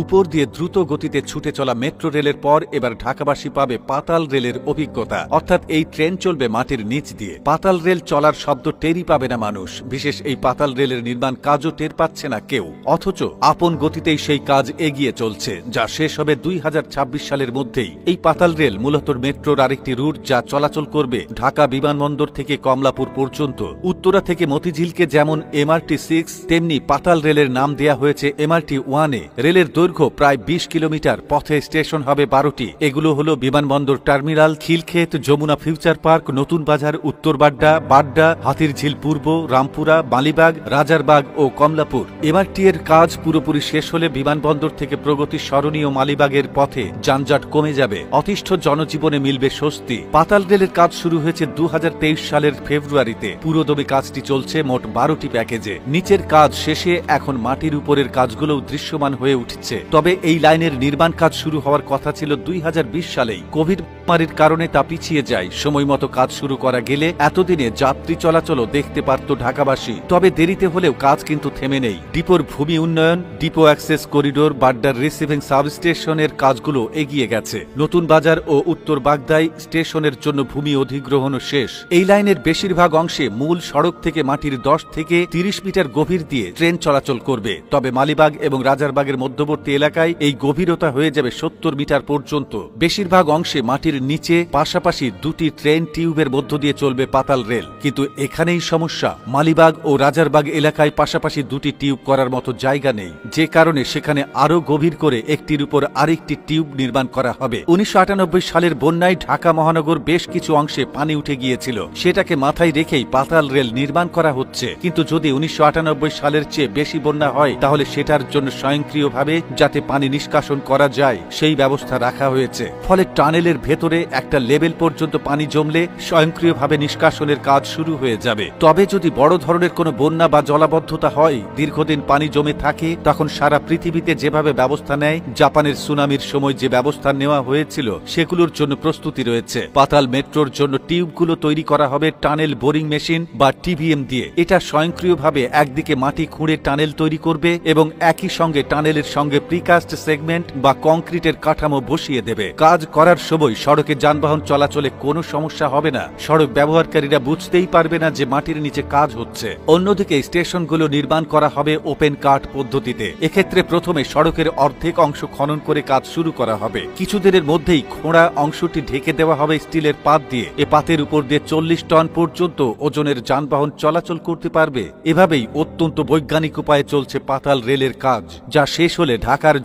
উপর দিয়ে দ্রুত গতিতে ছুটে চলা মেট্রো রেলের পর এবার ঢাকাবাসী পাবে পাতাল রেলের অভিজ্ঞতা, অর্থাৎ এই ট্রেন চলবে মাটির নিচ দিয়ে। পাতাল রেল চলার শব্দ টেরই পাবে না মানুষ, বিশেষ এই পাতাল রেলের নির্মাণ কাজও টের পাচ্ছে না কেউ। অথচ আপন গতিতেই সেই কাজ এগিয়ে চলছে, যা শেষ হবে 2026 সালের মধ্যেই। এই পাতাল রেল মূলত মেট্রোর আরেকটি রুট, যা চলাচল করবে ঢাকা বিমানবন্দর থেকে কমলাপুর পর্যন্ত। উত্তরা থেকে মতিঝিলকে যেমন MRT-6, তেমনি পাতাল রেলের নাম দেয়া হয়েছে MRT-1 এ। রেলের দৈর্ঘ্য প্রায় 20 কিলোমিটার, পথে স্টেশন হবে 12টি। এগুলো হলো বিমানবন্দর terminal, Khilkhet, Jamuna Future Park, Notun Bazar, Uttar Badda, Badda, Hatirjheel পূর্ব, রামপুরা, মালিবাগ, রাজারবাগ ও কমলাপুর। MRT এর কাজ পুরোপুরি শেষ হলে বিমানবন্দর থেকে প্রগতি সরণি ও মালিবাগের পথে যানজট কমে যাবে, অতিষ্ঠ জনজীবনে মিলবে স্বস্তি। পাতাল রেলের কাজ শুরু হয়েছে 2023 সালের ফেব্রুয়ারিতে। পুরোদমে কাজটি চলছে মোট 12টি প্যাকেজে। নিচের কাজ শেষে এখন মাটির উপরের কাজগুলোও দৃশ্যমান হয়ে উঠছে। তবে এই লাইনের নির্মাণ কাজ শুরু হওয়ার কথা ছিল 2020 সালেই। কোভিড মহামারীর কারণে তা পিছিয়ে যায়। সময় মতো কাজ শুরু করা গেলে এতদিনে যাত্রী চলাচলও দেখতে পারত ঢাকাবাসী। তবে দেরিতে হলেও কাজ কিন্তু থেমে নেই। ডিপোর ভূমি উন্নয়ন, ডিপো অ্যাক্সেস করিডোর, বাড্ডার রিসিভিং সাবস্টেশনের কাজগুলো এগিয়ে গেছে। নতুন বাজার ও উত্তর বাগদায় স্টেশনের জন্য ভূমি অধিগ্রহণও শেষ। এই লাইনের বেশিরভাগ অংশে মূল সড়ক থেকে মাটির 10 থেকে 30 মিটার গভীর দিয়ে ট্রেন চলাচল করবে। তবে মালিবাগ এবং রাজারবাগের মধ্যবর্তী এলাকায় এই গভীরতা হয়ে যাবে 70 মিটার পর্যন্ত। বেশিরভাগ অংশে মাটির নিচে পাশাপাশি দুটি ট্রেন টিউবের মধ্য দিয়ে চলবে পাতাল রেল। কিন্তু এখানেই সমস্যা, মালিবাগ ও রাজারবাগ এলাকায় পাশাপাশি দুটি টিউব করার মতো জায়গা নেই, যে কারণে সেখানে আরো গভীর করে একটির উপর আরেকটি টিউব নির্মাণ করা হবে। 1998 সালের বন্যায় ঢাকা মহানগর বেশ কিছু অংশে পানি উঠে গিয়েছিল, সেটাকে মাথায় রেখেই পাতাল রেল নির্মাণ করা হচ্ছে। কিন্তু যদি 1998 সালের চেয়ে বেশি বন্যা হয়, তাহলে সেটার জন্য স্বয়ংক্রিয়ভাবে যাতে পানি নিষ্কাশন করা যায় সেই ব্যবস্থা রাখা হয়েছে। ফলে টানেলের ভেতরে একটা লেভেল পর্যন্ত পানি জমলে স্বয়ংক্রিয়ভাবে নিষ্কাশনের কাজ শুরু হয়ে যাবে। তবে যদি বড় ধরনের কোনো বন্যা বা জলাবদ্ধতা হয়, দীর্ঘদিন পানি জমে থাকে, তখন সারা পৃথিবীতে যেভাবে ব্যবস্থা নেয়, জাপানের সুনামির সময় যে ব্যবস্থা নেওয়া হয়েছিল, সেগুলোর জন্য প্রস্তুতি রয়েছে। পাতাল মেট্রোর জন্য টিউবগুলো তৈরি করা হবে টানেল বোরিং মেশিন বা TBM দিয়ে। এটা স্বয়ংক্রিয়ভাবে একদিকে মাটি খুঁড়ে টানেল তৈরি করবে এবং একই সঙ্গে টানেলের সঙ্গে প্রিকাস্ট সেগমেন্ট বা কংক্রিটের কাঠামো বসিয়ে দেবে। কাজ করার সময় সড়কে যানবাহন চলাচলে কোনো সমস্যা হবে না। সড়ক ব্যবহারকারীরা বুঝতেই পারবে না যে মাটির নিচে কাজ হচ্ছে। অন্যদিকে স্টেশনগুলো নির্মাণ করা হবে ওপেন কাট পদ্ধতিতে। এক্ষেত্রে প্রথমে সড়কের অর্ধেক অংশ খনন করে কাজ শুরু করা হবে। কিছুদিনের মধ্যেই খোঁড়া অংশটি ঢেকে দেওয়া হবে স্টিলের পাত দিয়ে। এ পাতের উপর দিয়ে 40 টন পর্যন্ত ওজনের যানবাহন চলাচল করতে পারবে। এভাবেই অত্যন্ত বৈজ্ঞানিক উপায়ে চলছে পাতাল রেলের কাজ, যা শেষ হলে ঢাকার